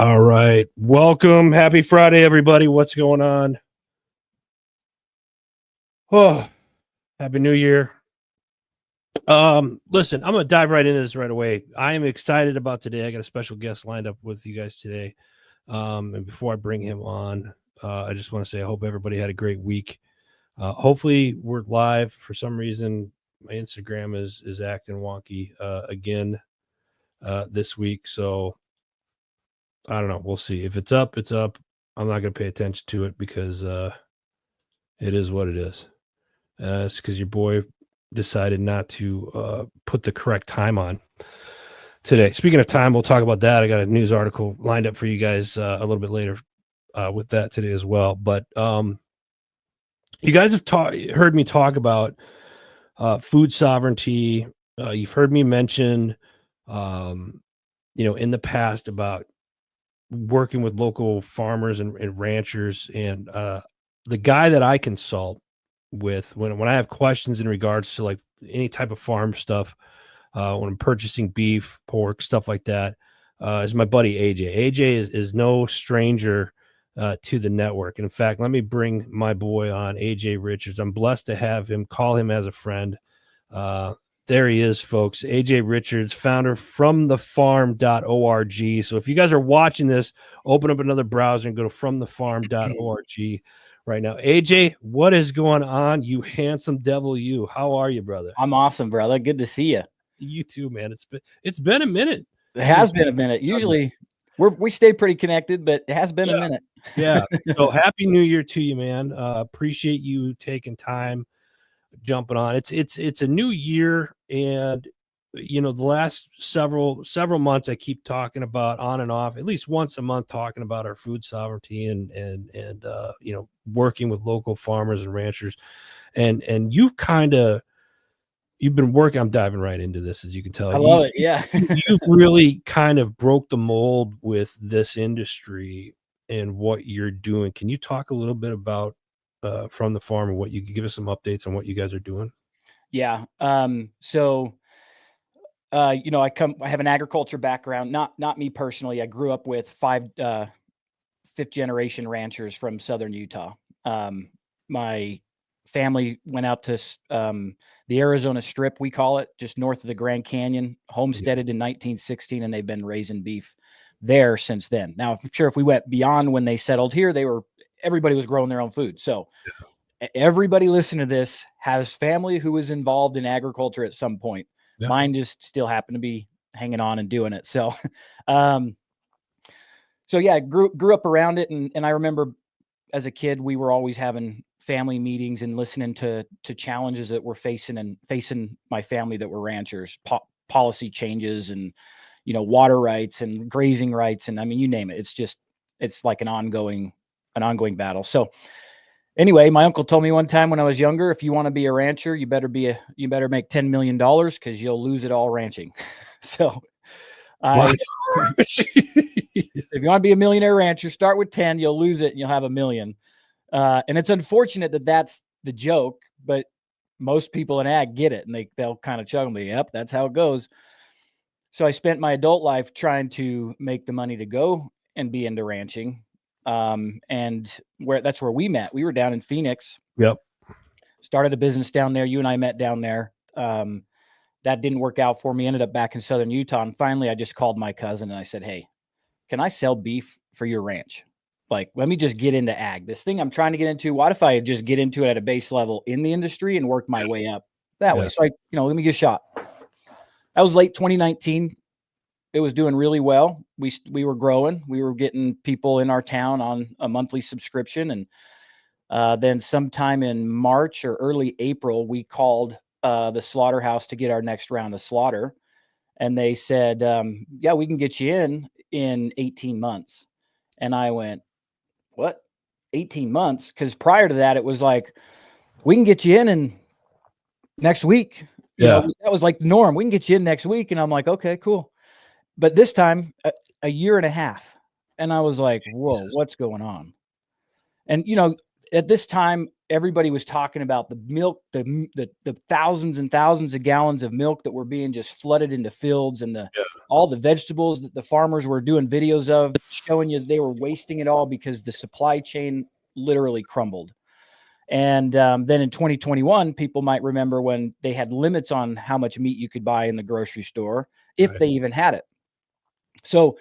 All right. Welcome. Happy Friday, everybody. What's going on? Oh, Happy New Year. Listen, I'm gonna dive right into this right away. I am excited about today. I got a special guest lined up with you guys today. And before I bring him on, I just want to say I hope everybody had a great week. Hopefully we're live. For some reason, my Instagram is acting wonky again this week. So I don't know. We'll see. If it's up, it's up. I'm not gonna pay attention to it because it is what it is. It's because your boy decided not to put the correct time on today. Speaking of time, we'll talk about that. I got a news article lined up for you guys a little bit later with that today as well. But you guys have heard me talk about food sovereignty. You've heard me mention, in the past about working with local farmers and ranchers, and the guy that I consult with when I have questions in regards to like any type of farm stuff, when I'm purchasing beef, pork, stuff like that, is my buddy AJ. AJ is no stranger to the network. And in fact, let me bring my boy on, AJ Richards. I'm blessed to have him, call him as a friend. There he is, folks. AJ Richards, founder fromthefarm.org. So if you guys are watching this, open up another browser and go to fromthefarm.org right now. AJ, what is going on? You handsome devil, you. How are you, brother? I'm awesome, brother. Good to see you. You too, man. It's been a minute. It has been a minute. Usually we stay pretty connected, but it has been a minute. Yeah. So happy New Year to you, man. Appreciate you taking time, jumping on. It's a new year, and the last several months I keep talking about on and off, at least once a month, talking about our food sovereignty and working with local farmers and ranchers, and you've been working. I'm diving right into this, as you can tell. I love it. Yeah. You've really kind of broke the mold with this industry and what you're doing. Can you talk a little bit about From the Farm and what you could give us some updates on what you guys are doing? Yeah. I have an agriculture background, not me personally. I grew up with fifth generation ranchers from Southern Utah. My family went out to the Arizona Strip, we call it, just north of the Grand Canyon, homesteaded in 1916, and they've been raising beef there since then. Now, I'm sure if we went beyond when they settled here, everybody was growing their own food. So everybody listening to this has family who was involved in agriculture at some point. Yeah. Mine just still happened to be hanging on and doing it. So, I grew up around it. And I remember as a kid, we were always having family meetings and listening to challenges that we're facing my family that were ranchers, policy changes and, water rights and grazing rights. And I mean, you name it. It's like an ongoing battle. So anyway, my uncle told me one time when I was younger, if you want to be a rancher, you better make $10 million because you'll lose it all ranching. So if you want to be a millionaire rancher, start with 10, you'll lose it and you'll have $1 million. And it's unfortunate that that's the joke, but most people in ag get it and they'll kind of chuckle me. Yep, that's how it goes. So I spent my adult life trying to make the money to go and be into ranching. And that's where we met. We were down in Phoenix. Yep. Started a business down there. You and I met down there. That didn't work out for me. Ended up back in Southern Utah. And finally, I just called my cousin and I said, "Hey, can I sell beef for your ranch? Like, let me just get into ag. This thing I'm trying to get into, what if I just get into it at a base level in the industry and work my way up that way?" So let me get a shot. That was late 2019. It was doing really well. We were growing. We were getting people in our town on a monthly subscription. And then sometime in March or early April, we called the slaughterhouse to get our next round of slaughter. And they said, yeah, we can get you in 18 months. And I went, what? 18 months? Because prior to that, it was like, we can get you in next week. That was like the norm. We can get you in next week. And I'm like, okay, cool. But this time, a year and a half. And I was like, whoa, what's going on? And, at this time, everybody was talking about the milk, the thousands and thousands of gallons of milk that were being just flooded into fields, and all the vegetables that the farmers were doing videos of, showing you they were wasting it all because the supply chain literally crumbled. And then in 2021, people might remember when they had limits on how much meat you could buy in the grocery store, if they even had it. So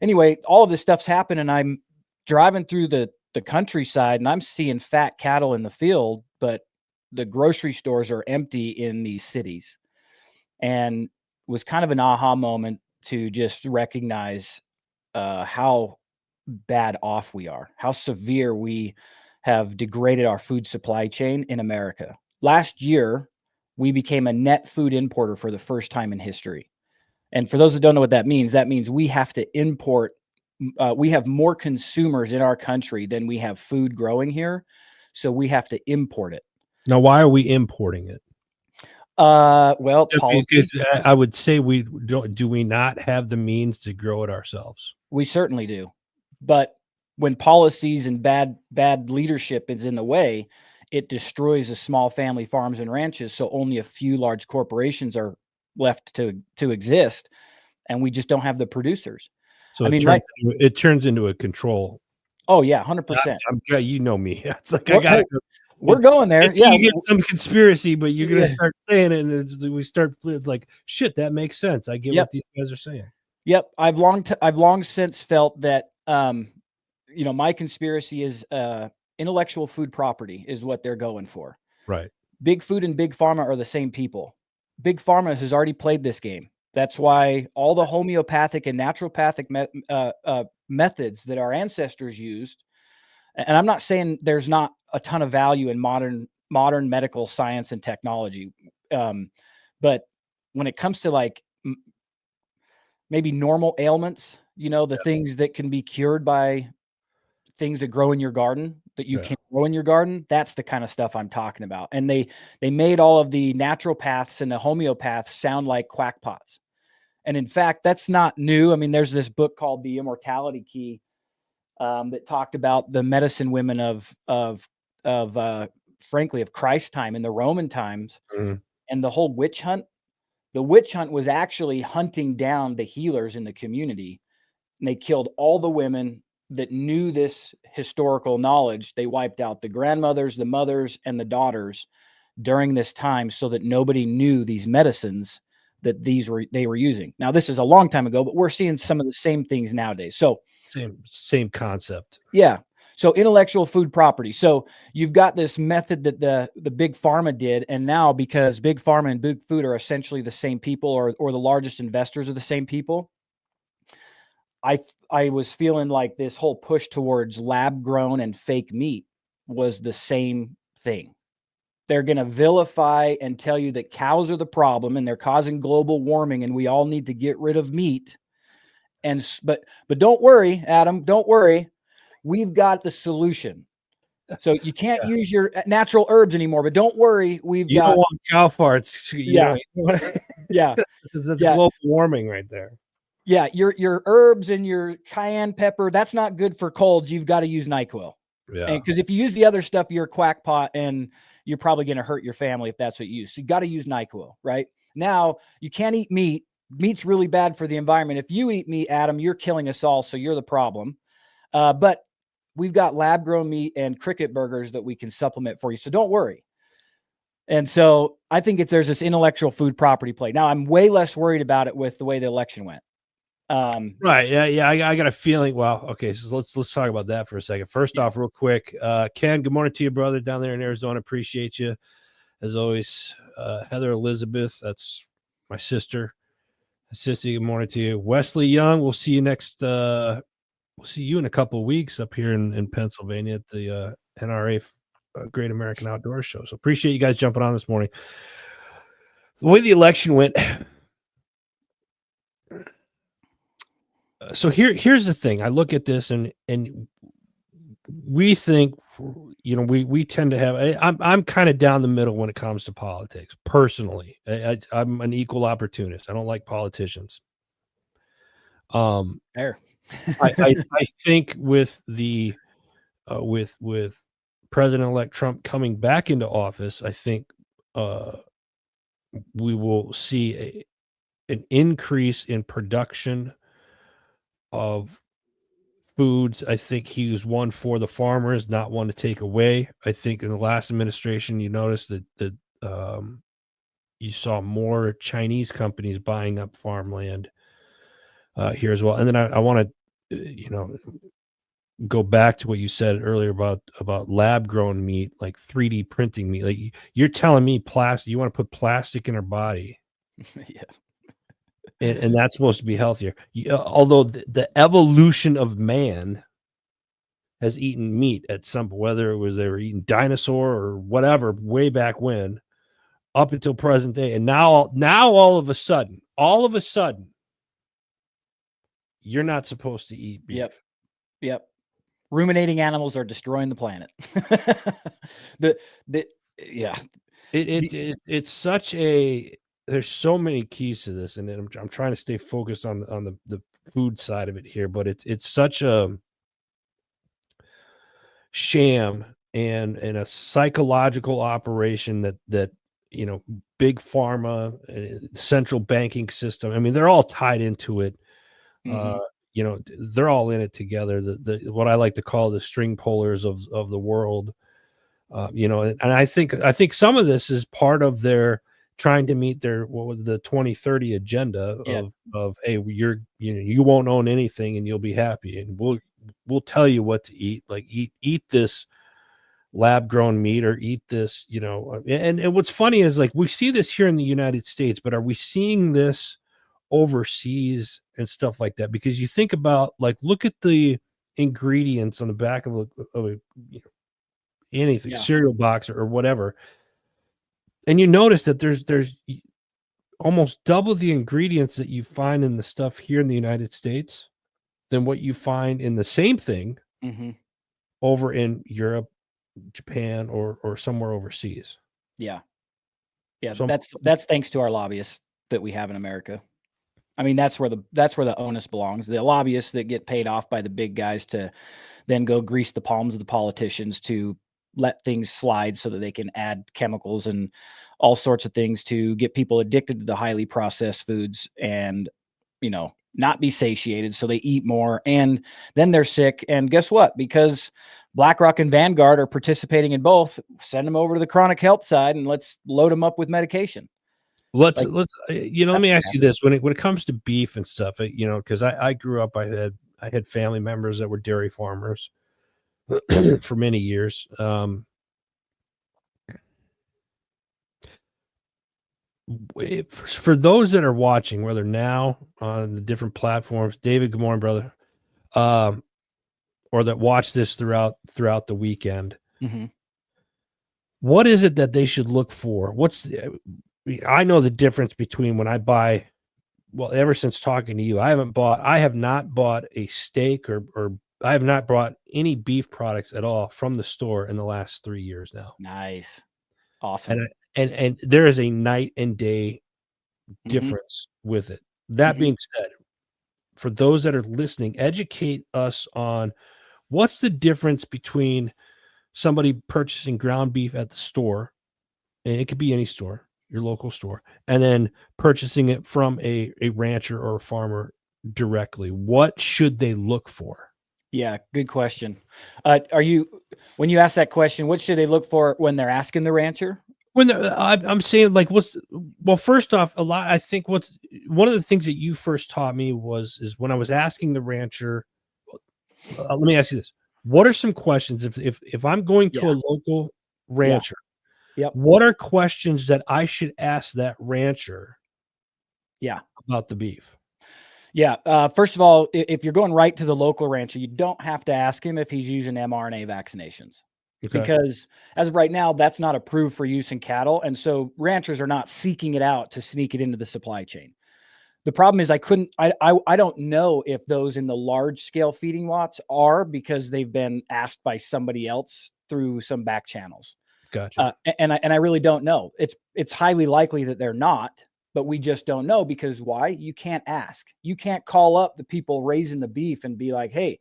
anyway, all of this stuff's happened, and I'm driving through the countryside, and I'm seeing fat cattle in the field, but the grocery stores are empty in these cities. And was kind of an aha moment to just recognize how bad off we are, how severe we have degraded our food supply chain in America. Last year, we became a net food importer for the first time in history. And for those that don't know what that means we have to import. We have more consumers in our country than we have food growing here. So we have to import it. Now, why are we importing it? Well, policy. I would say we don't. Do we not have the means to grow it ourselves? We certainly do. But when policies and bad leadership is in the way, it destroys the small family farms and ranches. So only a few large corporations are left to exist, and we just don't have the producers. So it turns into a control. Oh yeah, 100%. You know me. It's like we're going there. Yeah, you get some conspiracy, but you're gonna start saying it, and we start like, shit, that makes sense. I get what these guys are saying. Yep, I've long since felt that my conspiracy is intellectual food property is what they're going for. Right. Big food and big pharma are the same people. Big pharma has already played this game. That's why all the homeopathic and naturopathic methods that our ancestors used, and I'm not saying there's not a ton of value in modern medical science and technology, but when it comes to like maybe normal ailments, the things that can be cured by things that grow in your garden, that you can grow in your garden, that's the kind of stuff I'm talking about. And they made all of the naturopaths and the homeopaths sound like quackpots. And in fact, that's not new. I mean, there's this book called The Immortality Key that talked about the medicine women of frankly, of Christ time and the Roman times, and the whole witch hunt. The witch hunt was actually hunting down the healers in the community, and they killed all the women that knew this historical knowledge. They wiped out the grandmothers, the mothers, and the daughters during this time so that nobody knew these medicines that they were using. Now, this is a long time ago, but we're seeing some of the same things nowadays. So same concept. Yeah. So intellectual food property. So you've got this method that the big pharma did, and now because big pharma and big food are essentially the same people, or the largest investors are the same people, I was feeling like this whole push towards lab grown and fake meat was the same thing. They're going to vilify and tell you that cows are the problem and they're causing global warming and we all need to get rid of meat. But don't worry, Adam, don't worry. We've got the solution. So you can't use your natural herbs anymore, but don't worry. You don't want cow farts. Yeah. That's global warming right there. Yeah. Your herbs and your cayenne pepper, that's not good for colds. You've got to use NyQuil. Yeah. Because if you use the other stuff, you're a quackpot and you're probably going to hurt your family if that's what you use. So you got to use NyQuil, right? Now, you can't eat meat. Meat's really bad for the environment. If you eat meat, Adam, you're killing us all. So you're the problem. But we've got lab grown meat and cricket burgers that we can supplement for you. So don't worry. And so I think there's this intellectual food property play. Now I'm way less worried about it with the way the election went. Right. Yeah. I got a feeling. Well, okay. So let's talk about that for a second. First off, real quick, Ken, good morning to you, brother, down there in Arizona. Appreciate you as always. Heather Elizabeth, that's my sister. Sissy, good morning to you. Wesley Young, we'll see you next. We'll see you in a couple of weeks up here in Pennsylvania at the NRA Great American Outdoor Show. So appreciate you guys jumping on this morning. The way the election went. So here's the thing. I look at this and we think, we tend to have. I'm kind of down the middle when it comes to politics. Personally, I'm an equal opportunist. I don't like politicians. Fair. I think with the with President-elect Trump coming back into office, I think we will see an increase in production of foods. I think he was one for the farmers, not one to take away. I think in the last administration, you noticed that you saw more Chinese companies buying up farmland here as well. And then I want to, go back to what you said earlier about lab grown meat, like 3D printing meat. Like you're telling me plastic, you want to put plastic in our body, Yeah. and that's supposed to be healthier. Although the evolution of man has eaten meat at some, whether it was they were eating dinosaur or whatever, way back when, up until present day, and now all of a sudden, you're not supposed to eat beef. Yep. Ruminating animals are destroying the planet. Yeah. It's such a, there's so many keys to this, and I'm trying to stay focused on the food side of it here, but it's such a sham and a psychological operation that big pharma, central banking system. I mean, they're all tied into it. Mhm. They're all in it together. The what I like to call the string pullers of the world. And I think some of this is part of their trying to meet their, what was the 2030 agenda Yeah. of hey, you won't own anything and you'll be happy, and we'll tell you what to eat, like eat this lab grown meat, or eat this, and what's funny is, like, we see this here in the United States, but are we seeing this overseas and stuff like that? Because you think about, like, look at the ingredients on the back of a anything, Yeah. cereal box or whatever, and you notice that there's almost double the ingredients that you find in the stuff here in the United States than what you find in the same thing Mhm. over in Europe, Japan, or somewhere overseas. Yeah. Yeah. So That's thanks to our lobbyists that we have in America. I mean, that's where the onus belongs. The lobbyists that get paid off by the big guys to then go grease the palms of the politicians to let things slide so that they can add chemicals and all sorts of things to get people addicted to the highly processed foods and, not be satiated. So they eat more and then they're sick. And guess what? Because BlackRock and Vanguard are participating in both, send them over to the chronic health side and let's load them up with medication. let's Like, let's let me ask you this: when it comes to beef and stuff, because I grew up, I had family members that were dairy farmers for many years. For those that are watching, whether now on the different platforms, David, good morning, brother, um, or that watch this throughout the weekend, mhm. what is it that they should look for? I know the difference between when I buy. Well, ever since talking to you, I have not bought a steak, or I have not bought any beef products at all from the store in the last 3 years now. Nice. And Awesome. and there is a night and day Mhm. difference with it. That Mhm. being said, for those that are listening, educate us on what's the difference between somebody purchasing ground beef at the store, and it could be any store, your local store, and then purchasing it from a rancher or a farmer directly. What should they look for? Yeah, good question. When you ask that question, what should they look for when they're asking the rancher? When I'm saying, like, well, first off, a lot. I think what's one of the things that you first taught me is when I was asking the rancher. Let me ask you this: what are some questions if I'm going to Yeah, a local yeah, rancher? yep, What are questions that I should ask that rancher yeah, about the beef? yeah. First of all, if you're going right to the local rancher, you don't have to ask him if he's using mRNA vaccinations Okay, because as of right now, that's not approved for use in cattle, and so ranchers are not seeking it out to sneak it into the supply chain. The problem is I don't know if those in the large scale feeding lots are because they've been asked by somebody else through some back channels. gotcha. And I really don't know. It's highly likely that they're not, but we just don't know because why? You can't ask. You can't call up the people raising the beef and be like, "Hey,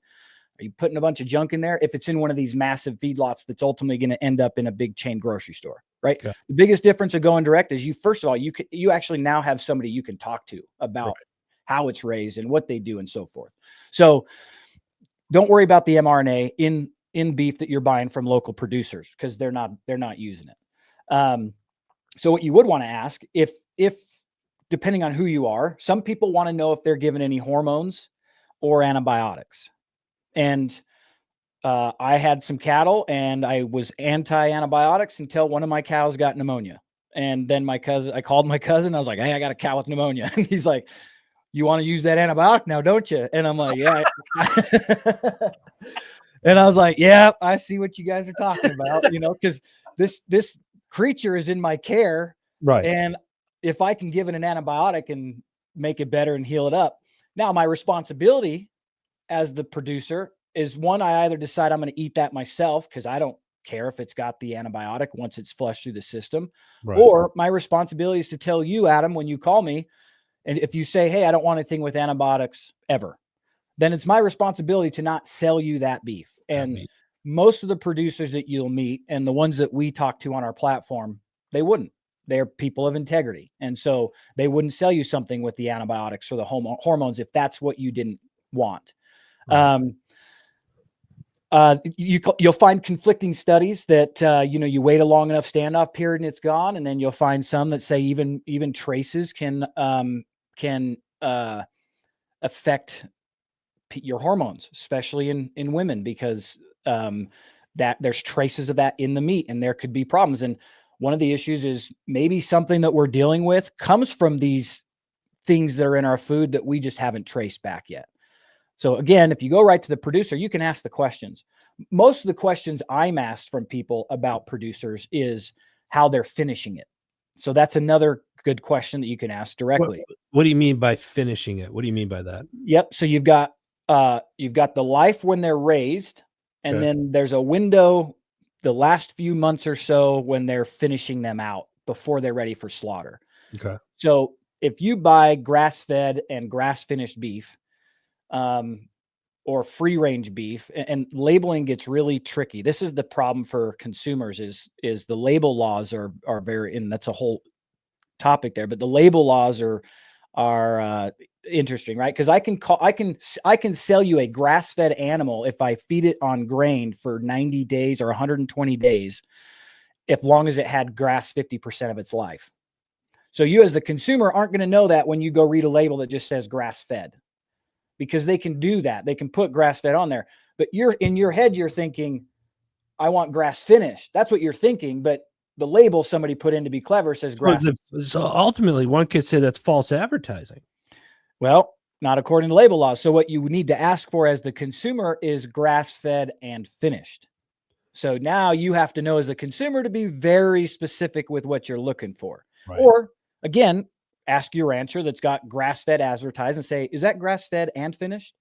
Are you putting a bunch of junk in there? If it's in one of these massive feedlots that's ultimately going to end up in a big chain grocery store, right? Okay. The biggest difference of going direct is first of all, you actually now have somebody you can talk to about how it's raised and what they do and so forth. So don't worry about the mRNA in beef that you're buying from local producers, because they're not using it. So what you would want to ask, if depending on who you are, some people want to know if they're given any hormones or antibiotics. And I had some cattle and I was anti-antibiotics until one of my cows got pneumonia. And then I called my cousin. I was like, hey, I got a cow with pneumonia. And he's like, you want to use that antibiotic now, don't you? And I'm like, yeah. And I was like, yeah, I see what you guys are talking about, because this creature is in my care. Right. And if I can give it an antibiotic and make it better and heal it up. Now, my responsibility as the producer is, one, I either decide I'm going to eat that myself because I don't care if it's got the antibiotic once it's flushed through the system. Right. Or my responsibility is to tell you, Adam, when you call me, and if you say, hey, I don't want anything with antibiotics ever, then it's my responsibility to not sell you that beef. And most of the producers that you'll meet and the ones that we talk to on our platform, they wouldn't. They're people of integrity. And so they wouldn't sell you something with the antibiotics or the hormones if that's what you didn't want. Right. You'll find conflicting studies that, you wait a long enough standoff period and it's gone. And then you'll find some that say even traces can affect your hormones, especially in women, because that there's traces of that in the meat and there could be problems. And one of the issues is maybe something that we're dealing with comes from these things that are in our food that we just haven't traced back yet. So again, if you go right to the producer, you can ask the questions. Most of the questions I'm asked from people about producers is how they're finishing it. So that's another good question that you can ask directly. What do you mean by finishing it? What do you mean by that? Yep. So you've got the life when they're raised, and then there's a window, the last few months or so, when they're finishing them out before they're ready for slaughter. Okay. So if you buy grass-fed and grass-finished beef, or free-range beef, and labeling gets really tricky. This is the problem for consumers is the label laws are very, and that's a whole topic there, but the label laws are interesting, right? Because I can sell you a grass-fed animal if I feed it on grain for 90 days or 120 days, if long as it had grass 50% of its life. So you as the consumer aren't going to know that when you go read a label that just says grass-fed, because they can do that. They can put grass-fed on there, but in your head, you're thinking, I want grass-finished. That's what you're thinking, but the label somebody put in to be clever says grass. So ultimately, one could say that's false advertising. Well, not according to label laws. So what you need to ask for as the consumer is grass-fed and finished. So now you have to know as a consumer to be very specific with what you're looking for. Right. Or again, ask your rancher that's got grass-fed advertised and say, is that grass-fed and finished?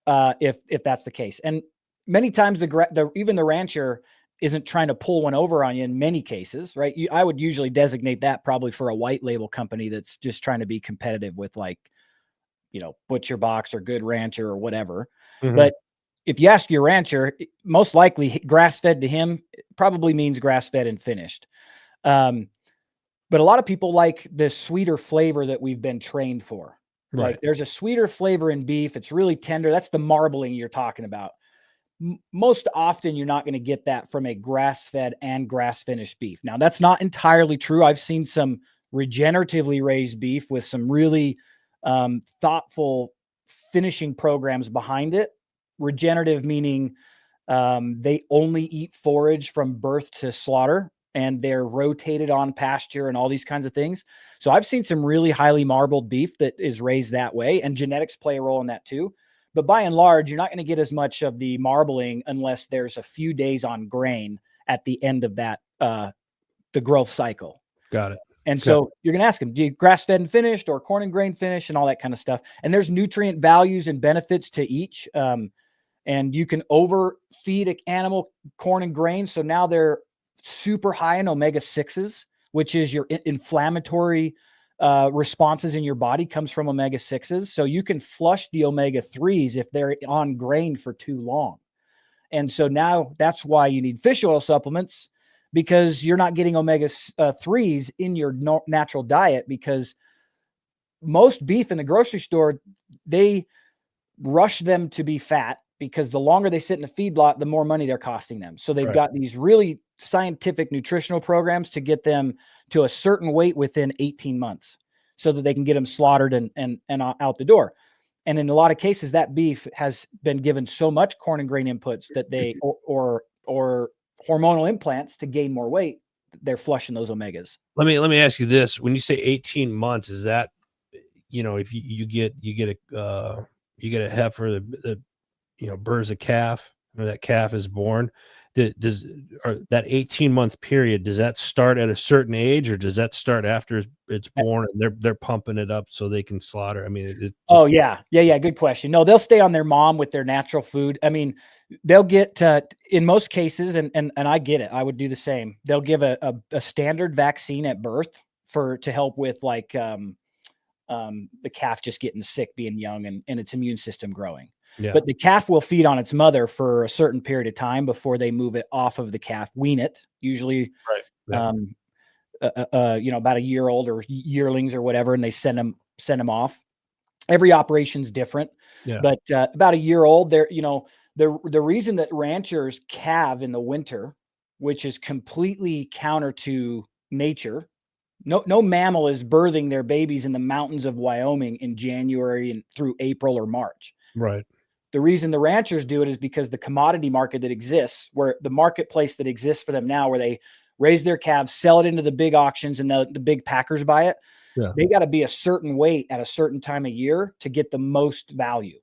If that's the case. And many times even the rancher isn't trying to pull one over on you in many cases, right? I would usually designate that probably for a white label company that's just trying to be competitive with, like, Butcher Box or Good Rancher or whatever. Mm-hmm. But if you ask your rancher, most likely grass-fed to him probably means grass-fed and finished. But a lot of people like the sweeter flavor that we've been trained for. Right. Like, there's a sweeter flavor in beef. It's really tender. That's the marbling you're talking about. Most often, you're not going to get that from a grass-fed and grass-finished beef. Now, that's not entirely true. I've seen some regeneratively raised beef with some really thoughtful finishing programs behind it. Regenerative meaning they only eat forage from birth to slaughter, and they're rotated on pasture and all these kinds of things. So I've seen some really highly marbled beef that is raised that way, and genetics play a role in that too. But by and large, you're not going to get as much of the marbling unless there's a few days on grain at the end of that, the growth cycle. Got it. And so you're going to ask them, do you grass-fed and finished or corn and grain finished and all that kind of stuff? And there's nutrient values and benefits to each. And you can overfeed an animal corn and grain. So now they're super high in omega-6s, which is your inflammatory responses in your body comes from omega-6s. So you can flush the omega-3s if they're on grain for too long. And so now that's why you need fish oil supplements, because you're not getting omega-3s in your natural diet, because most beef in the grocery store, they rush them to be fat, because the longer they sit in a feedlot, the more money they're costing them. So they've got these really scientific nutritional programs to get them to a certain weight within 18 months so that they can get them slaughtered and out the door. And in a lot of cases, that beef has been given so much corn and grain inputs that they, or hormonal implants to gain more weight, they're flushing those omegas. Let me ask you this: when you say 18 months, is that, if you get a heifer that births a calf, or that calf is born, does that 18-month period, does that start at a certain age, or does that start after it's born and they're pumping it up so they can slaughter? I mean, oh yeah. Good question. No, they'll stay on their mom with their natural food. I mean, they'll get in most cases, and I get it. I would do the same. They'll give a standard vaccine at birth to help with like the calf just getting sick, being young, and its immune system growing. Yeah. But the calf will feed on its mother for a certain period of time before they move it off of the calf, wean it, usually, about a year old, or yearlings or whatever, and they send them off. Every operation's different, but about a year old, they're, the reason that ranchers calve in the winter, which is completely counter to nature. No mammal is birthing their babies in the mountains of Wyoming in January and through April or March. Right. The reason the ranchers do it is because the commodity market that exists, where the marketplace that exists for them now, where they raise their calves, sell it into the big auctions, and the big packers buy it. Yeah. They got to be a certain weight at a certain time of year to get the most value.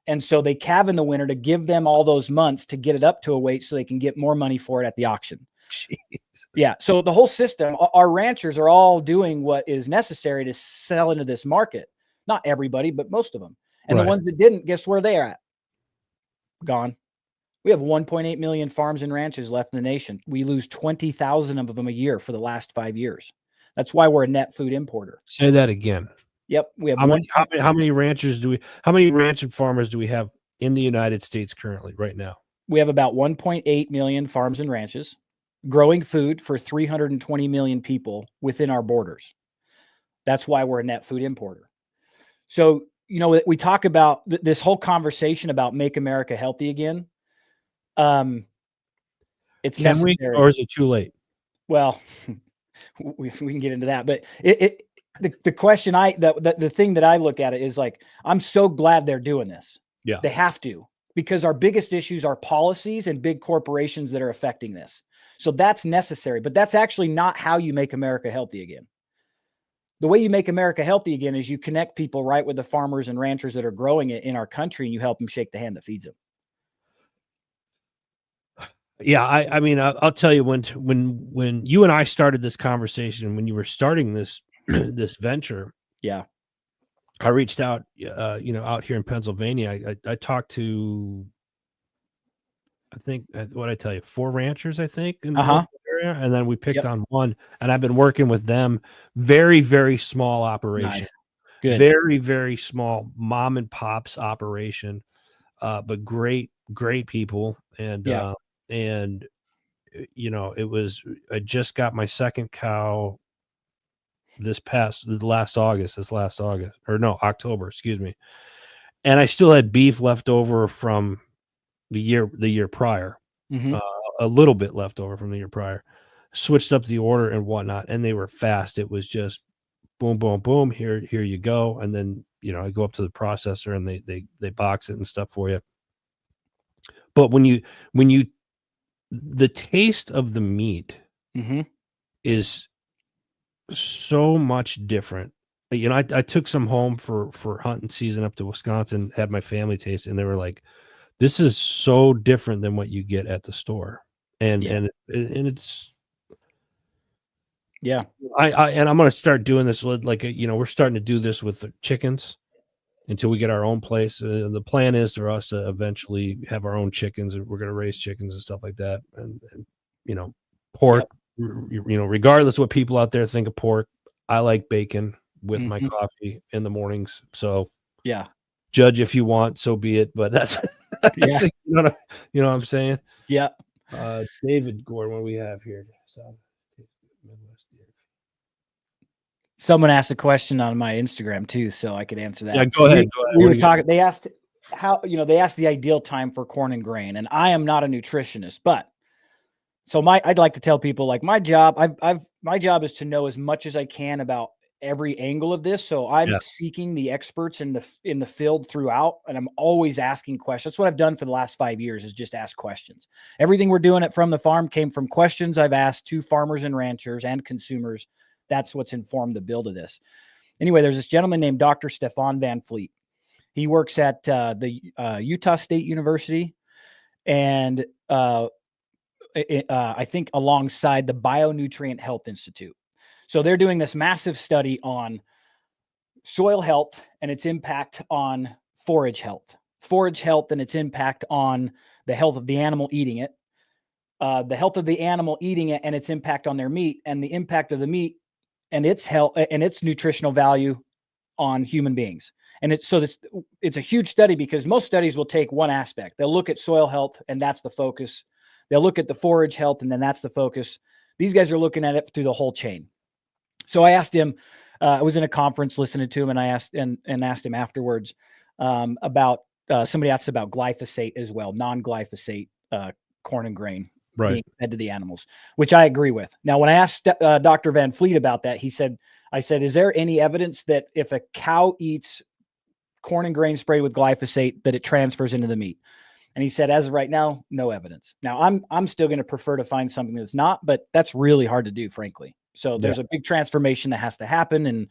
And so they calve in the winter to give them all those months to get it up to a weight so they can get more money for it at the auction. Jeez. Yeah. So the whole system, our ranchers are all doing what is necessary to sell into this market. Not everybody, but most of them. And the ones that didn't, guess where they're at? Gone. We have 1.8 million farms and ranches left in the nation. We lose 20,000 of them a year for the last 5 years. That's why we're a net food importer. Say that again. Yep. We have how many ranchers how many ranch and farmers do we have in the United States currently right now? We have about 1.8 million farms and ranches growing food for 320 million people within our borders. That's why we're a net food importer. So, we talk about this whole conversation about make America healthy again. It's necessary. Or is it too late? Well, we can get into that, but the question the thing that I look at it is like, I'm so glad they're doing this. Yeah. They have to, because our biggest issues are policies and big corporations that are affecting this. So that's necessary, but that's actually not how you make America healthy again. The way you make America healthy again is you connect people right with the farmers and ranchers that are growing it in our country, and you help them shake the hand that feeds them. Yeah, I mean, I'll tell you, when you and I started this conversation, when you were starting this this venture, I reached out, out here in Pennsylvania. I talked to, I think, what I tell you, 4 ranchers, I think, in the area, and then we picked on one, and I've been working with them. Very, very small operation. Nice. Good. Very, very small mom and pops operation, but great people, and it was, I just got my second cow October, excuse me. And I still had beef left over from the year prior, a little bit left over from the year prior. Switched up the order and whatnot, and they were fast. It was just boom, boom, boom. Here you go. And then, I go up to the processor and they box it and stuff for you. But the taste of the meat is so much different. I took some home for hunting season up to Wisconsin, had my family taste, and they were like, this is so different than what you get at the store. And it's, I'm going to start doing this, like, we're starting to do this with the chickens until we get our own place. The plan is for us to eventually have our own chickens, and we're going to raise chickens and stuff like that. And pork, regardless of what people out there think of pork, I like bacon with my Mhm. coffee in the mornings. So Yeah. judge if you want, so be it. But that's, Yeah. you know what I'm saying? Yeah. David Gordon, what do we have here? Midwest deer. Someone asked a question on my Instagram too, so I could answer Yeah, that. go ahead. Go ahead. We What were do you got? talking. They asked they asked the ideal time for corn and grain, and I am not a nutritionist, but so I'd like to tell people like my job. My job is to know as much as I can about every angle of this. So I'm Yeah. seeking the experts in the field throughout, and I'm always asking questions. That's what I've done for the last 5 years is just ask questions. Everything we're doing at From the Farm came from questions I've asked to farmers and ranchers and consumers. That's what's informed the build of this. Anyway, there's this gentleman named Dr. Stefan Van Fleet. He works at the Utah State University, and I think alongside the Bionutrient Health Institute. So they're doing this massive study on soil health and its impact on forage health and its impact on the health of the animal eating it, the health of the animal eating it and its impact on their meat, and the impact of the meat and its health and its nutritional value on human beings. And it's a huge study because most studies will take one aspect. They'll look at soil health and that's the focus. They'll look at the forage health and then that's the focus. These guys are looking at it through the whole chain. So I asked him, I was in a conference listening to him, and I asked him afterwards about somebody asked about glyphosate as well, non-glyphosate corn and grain being fed to the animals, which I agree with. Now, when I asked Dr. Van Fleet about that, I said, is there any evidence that if a cow eats corn and grain sprayed with glyphosate, that it transfers into the meat? And he said, as of right now, no evidence. Now, I'm still going to prefer to find something that's not, but that's really hard to do, frankly. So there's a big transformation that has to happen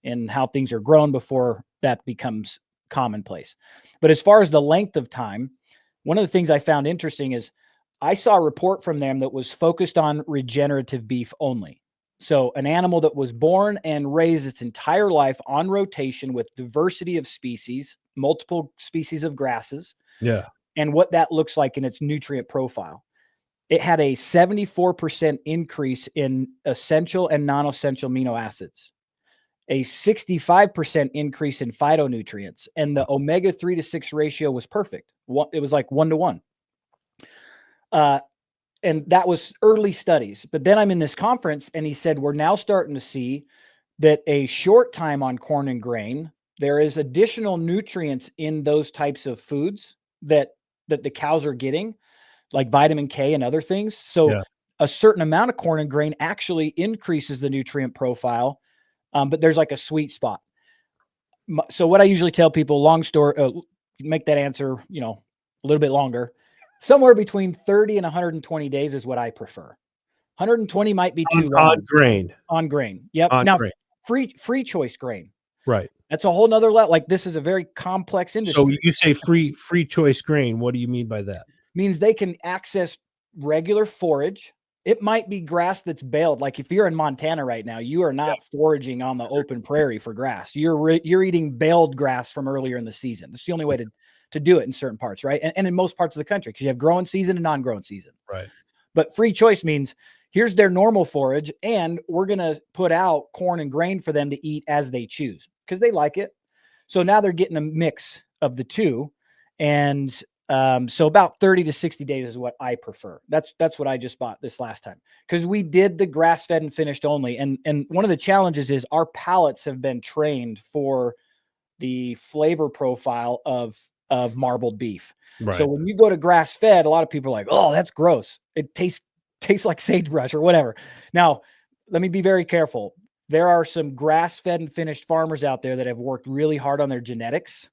in how things are grown before that becomes commonplace. But as far as the length of time, one of the things I found interesting is I saw a report from them that was focused on regenerative beef only. So an animal that was born and raised its entire life on rotation with diversity of species, multiple species of grasses. Yeah. And what that looks like in its nutrient profile. It had a 74% increase in essential and non-essential amino acids, a 65% increase in phytonutrients, and the omega 3 to 6 ratio was perfect. It was like 1 to 1. And that was early studies. But then I'm in this conference and he said, we're now starting to see that a short time on corn and grain, there is additional nutrients in those types of foods that the cows are getting, like vitamin K and other things. So a certain amount of corn and grain actually increases the nutrient profile, but there's like a sweet spot. So what I usually tell people, long story, make that answer, a little bit longer. Somewhere between 30 and 120 days is what I prefer. 120 might be too long. On grain. On grain. Yep. On now, grain. free choice grain. Right. That's a whole nother level. Like this is a very complex industry. So you say free choice grain. What do you mean by that? Means they can access regular forage. It might be grass that's baled. Like if you're in Montana right now, you are not foraging on the open prairie for grass. You're eating baled grass from earlier in the season. That's the only way to do it in certain parts, right? And in most parts of the country, because you have growing season and non-growing season. Right. But free choice means here's their normal forage, and we're going to put out corn and grain for them to eat as they choose because they like it. So now they're getting a mix of the two. And so about 30 to 60 days is what I prefer. That's what I just bought this last time because we did the grass-fed and finished only. And one of the challenges is our palates have been trained for the flavor profile of marbled beef. Right. So when you go to grass-fed, a lot of people are like, "Oh, that's gross. It tastes like sagebrush or whatever." Now, let me be very careful. There are some grass-fed and finished farmers out there that have worked really hard on their genetics.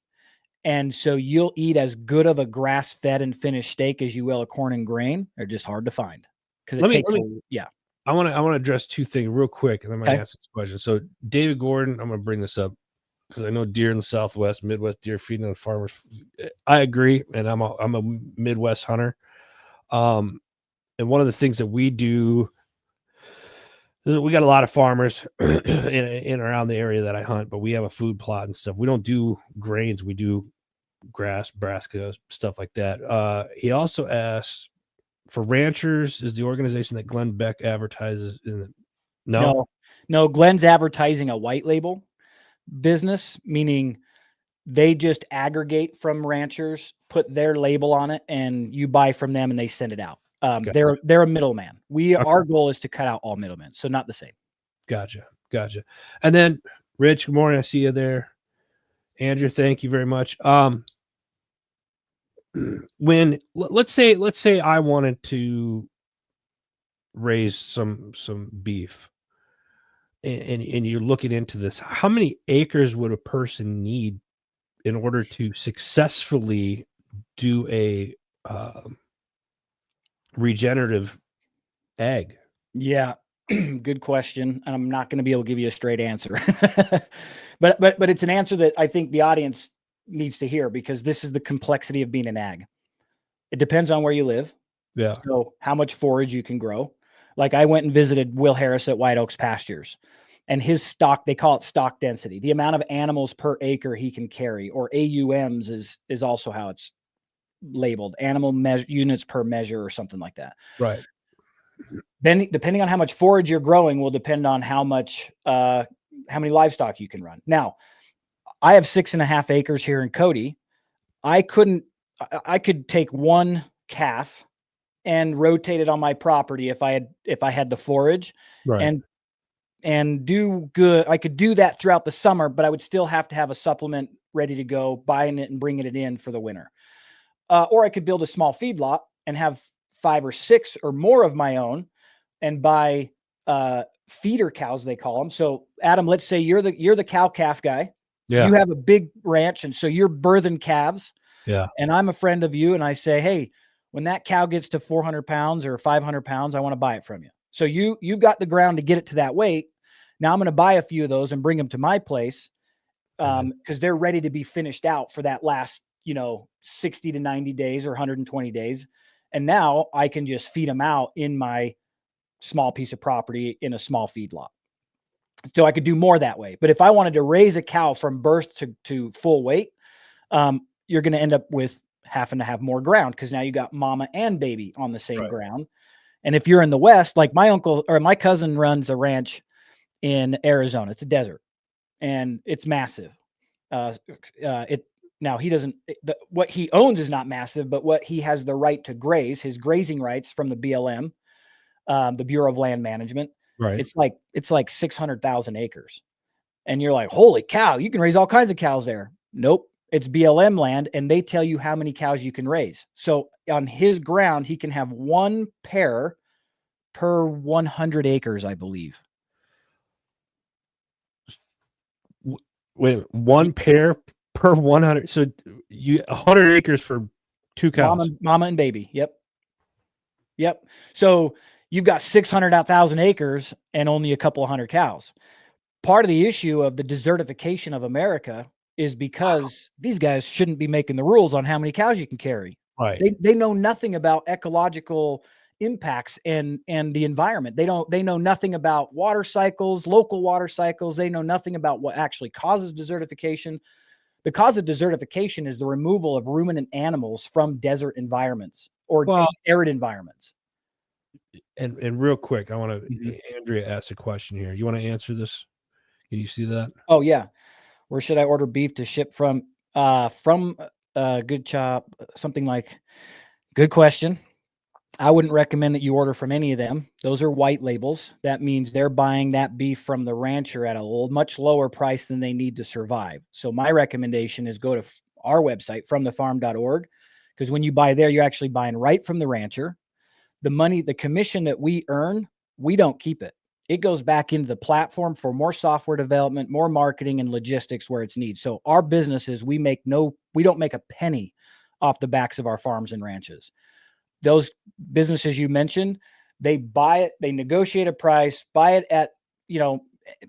And so you'll eat as good of a grass-fed and finished steak as you will a corn and grain. They're just hard to find because I want to address two things real quick, and then I'm going to ask this question. So David Gordon, I'm going to bring this up because I know deer in the Southwest, Midwest deer feeding on farmers. I agree, and I'm a Midwest hunter. And one of the things that we do is we got a lot of farmers in around the area that I hunt, but we have a food plot and stuff. We don't do grains. We do grass, brassica, stuff like that. He also asked for ranchers, is the organization that Glenn Beck advertises in. No. No, Glenn's advertising a white label business, meaning they just aggregate from ranchers, put their label on it, and you buy from them and they send it out. Gotcha. They're a middleman. Okay. Our goal is to cut out all middlemen, so not the same. Gotcha. And then Rich, good morning. I see you there. Andrew, thank you very much. When let's say I wanted to raise some beef, and you're looking into this, how many acres would a person need in order to successfully do a regenerative egg? Yeah, good question, and I'm not going to be able to give you a straight answer, but it's an answer that I think the audience needs to hear, because this is the complexity of being an ag. It depends on where you live. Yeah. So how much forage you can grow. Like I went and visited Will Harris at White Oaks Pastures, and his stock, they call it stock density, the amount of animals per acre he can carry, or AUMs is also how it's labeled, animal units per measure or something like that. Right. Then depending on how much forage you're growing will depend on how many livestock you can run. Now, I have 6.5 acres here in Cody. I could take one calf and rotate it on my property if I had the forage, Right. and do good. I could do that throughout the summer, but I would still have to have a supplement ready to go, buying it and bringing it in for the winter. Or I could build a small feedlot and have 5 or 6 or more of my own, and buy feeder cows, they call them. So Adam, let's say you're the cow calf guy. Yeah. You have a big ranch, and so you're birthing calves. Yeah. And I'm a friend of you, and I say, hey, when that cow gets to 400 pounds or 500 pounds, I want to buy it from you. So you've got the ground to get it to that weight. Now I'm going to buy a few of those and bring them to my place, because they're ready to be finished out for that last 60 to 90 days or 120 days. And now I can just feed them out in my small piece of property in a small feedlot. So I could do more that way. But if I wanted to raise a cow from birth to full weight, you're going to end up with having to have more ground, because now you got mama and baby on the same ground. And if you're in the West, like my uncle or my cousin runs a ranch in Arizona, it's a desert and it's massive. Now he doesn't, what he owns is not massive, but what he has the right to graze, his grazing rights from the BLM, the Bureau of Land Management. Right. It's like 600,000 acres. And you're like, holy cow, you can raise all kinds of cows there. Nope. It's BLM land, and they tell you how many cows you can raise. So on his ground, he can have one pair per 100 acres, I believe. Wait, one pair per 100. So 100 acres for 2 cows. Mama and baby. Yep. So you've got 600,000 acres and only a couple of hundred cows. Part of the issue of the desertification of America is because these guys shouldn't be making the rules on how many cows you can carry. Right. They know nothing about ecological impacts and the environment. They know nothing about water cycles, local water cycles. They know nothing about what actually causes desertification. The cause of desertification is the removal of ruminant animals from desert environments or arid environments. And real quick, I want to Andrea asked a question here. You want to answer this? Can you see that? Oh yeah. Where should I order beef to ship from? Good Chop, something like. Good question. I wouldn't recommend that you order from any of them. Those are white labels. That means they're buying that beef from the rancher at a much lower price than they need to survive. So my recommendation is go to our website, fromthefarm.org, because when you buy there, you're actually buying right from the rancher. The money, the commission that we earn, we don't keep it. It goes back into the platform for more software development, more marketing, and logistics where it's needed. So our business is we don't make a penny off the backs of our farms and ranches. Those businesses you mentioned, they buy it, they negotiate a price, buy it at,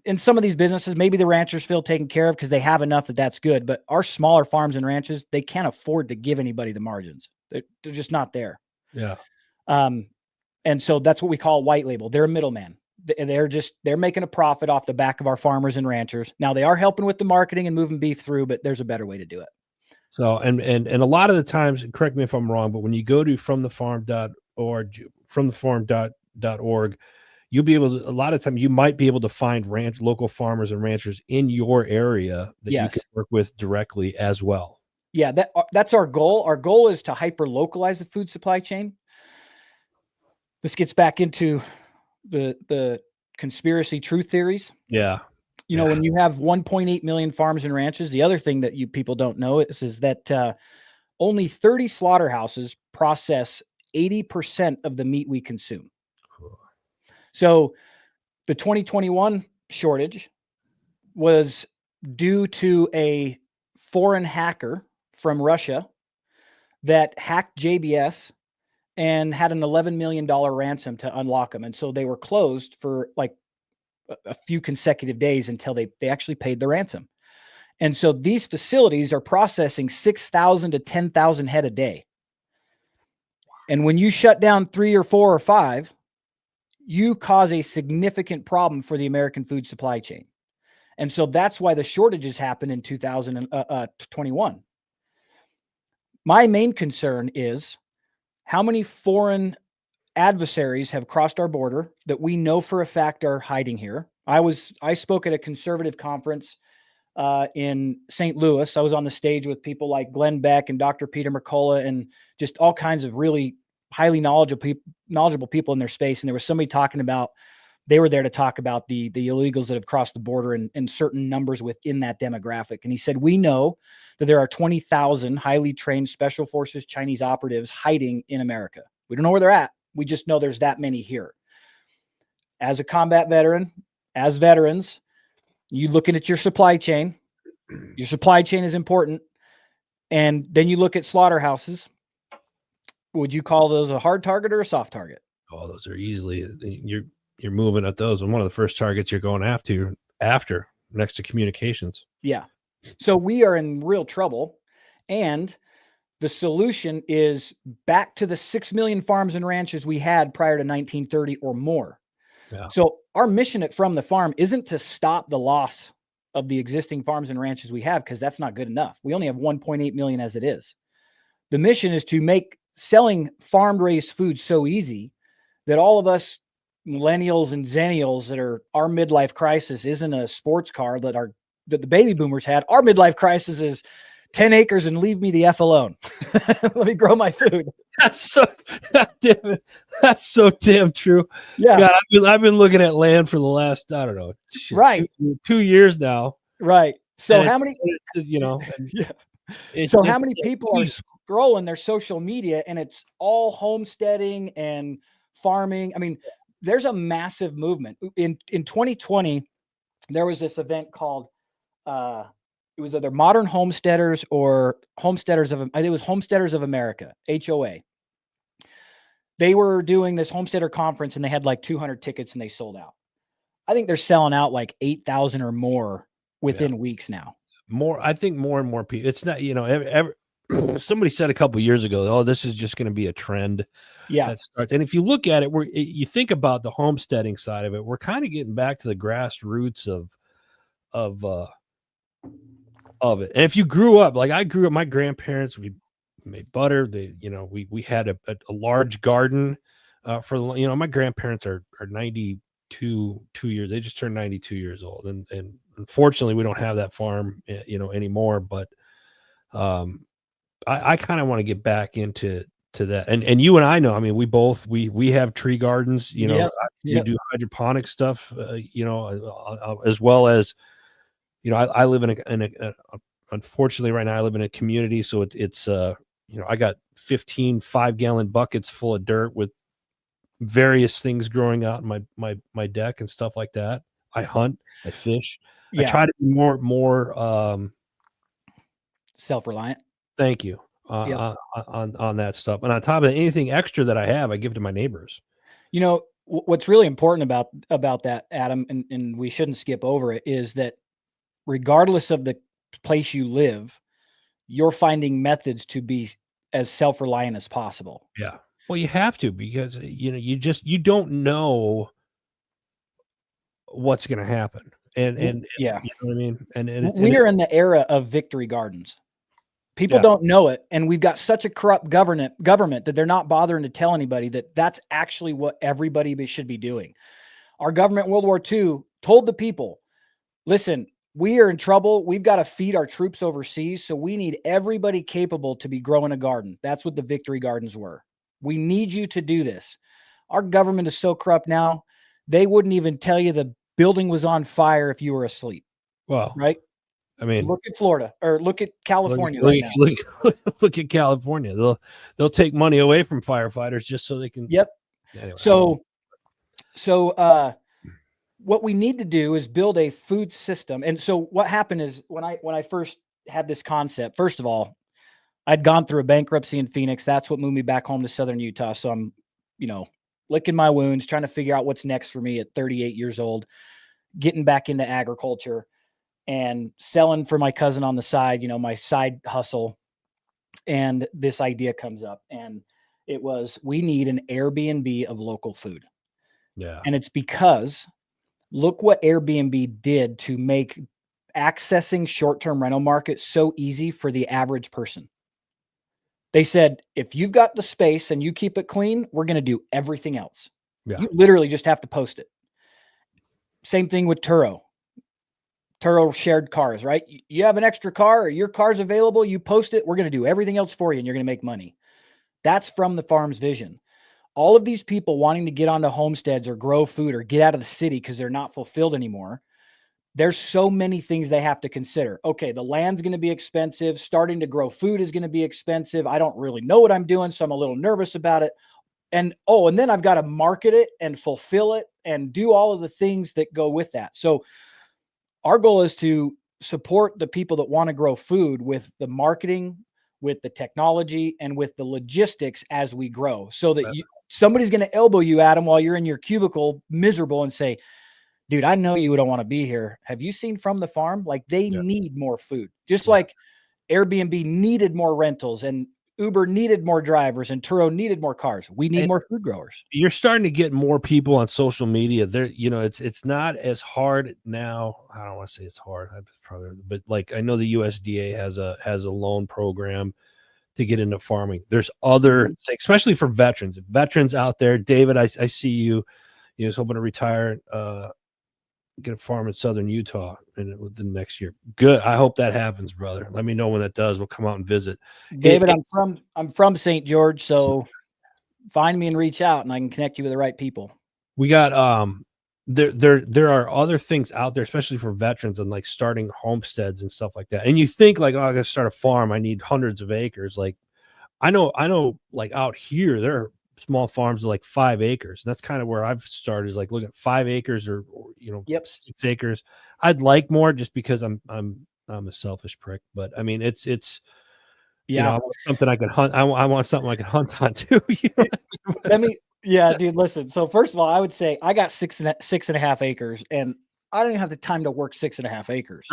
in some of these businesses, maybe the ranchers feel taken care of because they have enough that's good. But our smaller farms and ranches, they can't afford to give anybody the margins. They're just not there. Yeah. And so that's what we call white label. They're a middleman. They're making a profit off the back of our farmers and ranchers. Now they are helping with the marketing and moving beef through, but there's a better way to do it. So, and a lot of the times, correct me if I'm wrong, but when you go to fromthefarm.org, fromthefarm.org, you'll be able to, a lot of time you might be able to find local farmers and ranchers in your area that you can Yes. work with directly as well. Yeah, that's our goal. Our goal is to hyper localize the food supply chain. This gets back into the conspiracy truth theories. Yeah. You know, Yeah. when you have 1.8 million farms and ranches, the other thing that you people don't know is that only 30 slaughterhouses process 80% of the meat we consume. So the 2021 shortage was due to a foreign hacker from Russia that hacked JBS and had an $11 million ransom to unlock them. And so they were closed for like a few consecutive days until they actually paid the ransom. And so these facilities are processing 6,000 to 10,000 head a day. And when you shut down 3 or 4 or 5, you cause a significant problem for the American food supply chain. And so that's why the shortages happened in 2021. My main concern is how many foreign adversaries have crossed our border that we know for a fact are hiding here. I spoke at a conservative conference in St. Louis. I was on the stage with people like Glenn Beck and Dr. Peter McCullough and just all kinds of really highly knowledgeable people in their space. And there was somebody talking about, they were there to talk about the illegals that have crossed the border and certain numbers within that demographic. And he said, we know that there are 20,000 highly trained special forces Chinese operatives hiding in America. We don't know where they're at. We just know there's that many here. As a combat veteran, as veterans, you looking at your supply chain. Your supply chain is important. And then you look at slaughterhouses. Would you call those a hard target or a soft target? Oh, those are easily, you're moving at those. And one of the first targets you're going after next to communications. Yeah. So we are in real trouble. And the solution is back to the 6 million farms and ranches we had prior to 1930 or more. Yeah. So our mission at From the Farm isn't to stop the loss of the existing farms and ranches we have, because that's not good enough. We only have 1.8 million as it is. The mission is to make selling farm raised food so easy that all of us millennials and zennials that are our midlife crisis isn't a sports car that the baby boomers had. Our midlife crisis is 10 acres and leave me the F alone. Let me grow my food. That's so damn true. Yeah. God, I've been looking at land for the last, I don't know, right. 2 years now. Right. So and how many, yeah. So how many people are scrolling their social media and it's all homesteading and farming? I mean, there's a massive movement. In 2020, there was this event called, it was either Modern Homesteaders or Homesteaders of, I think it was Homesteaders of America, HOA. They were doing this homesteader conference and they had like 200 tickets and they sold out. I think they're selling out like 8,000 or more within weeks now. I think more and more people, it's not, somebody said a couple of years ago, oh, this is just going to be a trend that starts. And if you look at it, you think about the homesteading side of it, we're kind of getting back to the grassroots of it. And if you grew up, like I grew up, my grandparents, we made butter. We had a large garden my grandparents are 92 years. They just turned 92 years old. And unfortunately we don't have that farm, anymore. But I kind of want to get back into that. And you and I know, I mean, we have tree gardens, we do hydroponic stuff, as well as, I live in a unfortunately right now I live in a community. So it's I got 15 5-gallon buckets full of dirt with various things growing out in my deck and stuff like that. I hunt, I fish. I try to be more self-reliant. Thank you. On that stuff. And on top of anything extra that I have, I give to my neighbors. What's really important about that, Adam, and we shouldn't skip over it, is that regardless of the place you live, you're finding methods to be as self-reliant as possible. Yeah. Well, you have to, because you don't know what's going to happen. And you know what I mean? And we are in the era of victory gardens. People don't know it. And we've got such a corrupt government that they're not bothering to tell anybody that that's actually what everybody should be doing. Our government in World War II told the people, listen, we are in trouble. We've got to feed our troops overseas. So we need everybody capable to be growing a garden. That's what the Victory Gardens were. We need you to do this. Our government is so corrupt now, they wouldn't even tell you the building was on fire if you were asleep. Well, right? I mean, Look at Florida or look at California right now. Look at California. They'll take money away from firefighters just so they can. Yep. Anyway, so what we need to do is build a food system. And so what happened is when I first had this concept, first of all, I'd gone through a bankruptcy in Phoenix. That's what moved me back home to Southern Utah. So I'm, licking my wounds, trying to figure out what's next for me at 38 years old, getting back into agriculture and selling for my cousin on the side, my side hustle. And this idea comes up, and it was, we need an Airbnb of local food. Yeah. And it's because look what Airbnb did to make accessing short-term rental markets so easy for the average person. They said, if you've got the space and you keep it clean, we're going to do everything else. Yeah. You literally just have to post it. Same thing with Turo. Turo shared cars, right? You have an extra car or your car's available, you post it, we're going to do everything else for you and you're going to make money. That's from the farm's vision. All of these people wanting to get onto homesteads or grow food or get out of the city because they're not fulfilled anymore. There's so many things they have to consider. Okay, the land's going to be expensive. Starting to grow food is going to be expensive. I don't really know what I'm doing, so I'm a little nervous about it. And then I've got to market it and fulfill it and do all of the things that go with that. So our goal is to support the people that want to grow food with the marketing, with the technology, and with the logistics as we grow, so that somebody's going to elbow you, Adam, while you're in your cubicle miserable and say, dude, I know you don't want to be here. Have you seen From the Farm? Like they need more food, just like Airbnb needed more rentals and Uber needed more drivers and Turo needed more cars. We need more food growers. You're starting to get more people on social media. There, it's not as hard now. I don't want to say it's hard, but like I know the USDA has a loan program to get into farming. There's other things, especially for veterans out there. David, I see you. You was hoping to retire, get a farm in Southern Utah within the next year. Good. I hope that happens, brother. Let me know when that does. We'll come out and visit. David, I'm from St. George, so find me and reach out and I can connect you with the right people. We got there are other things out there, especially for veterans and like starting homesteads and stuff like that. And you think like, oh, I gotta start a farm, I need hundreds of acres. Like I know like out here there are small farms of like 5 acres. And that's kind of where I've started, is like looking at 5 acres or 6 acres. I'd like more just because I'm a selfish prick, but I mean it's I want something I can hunt. I want something I can hunt on too. Dude, listen. So first of all, I would say I got 6.5 acres, and I don't even have the time to work 6.5 acres.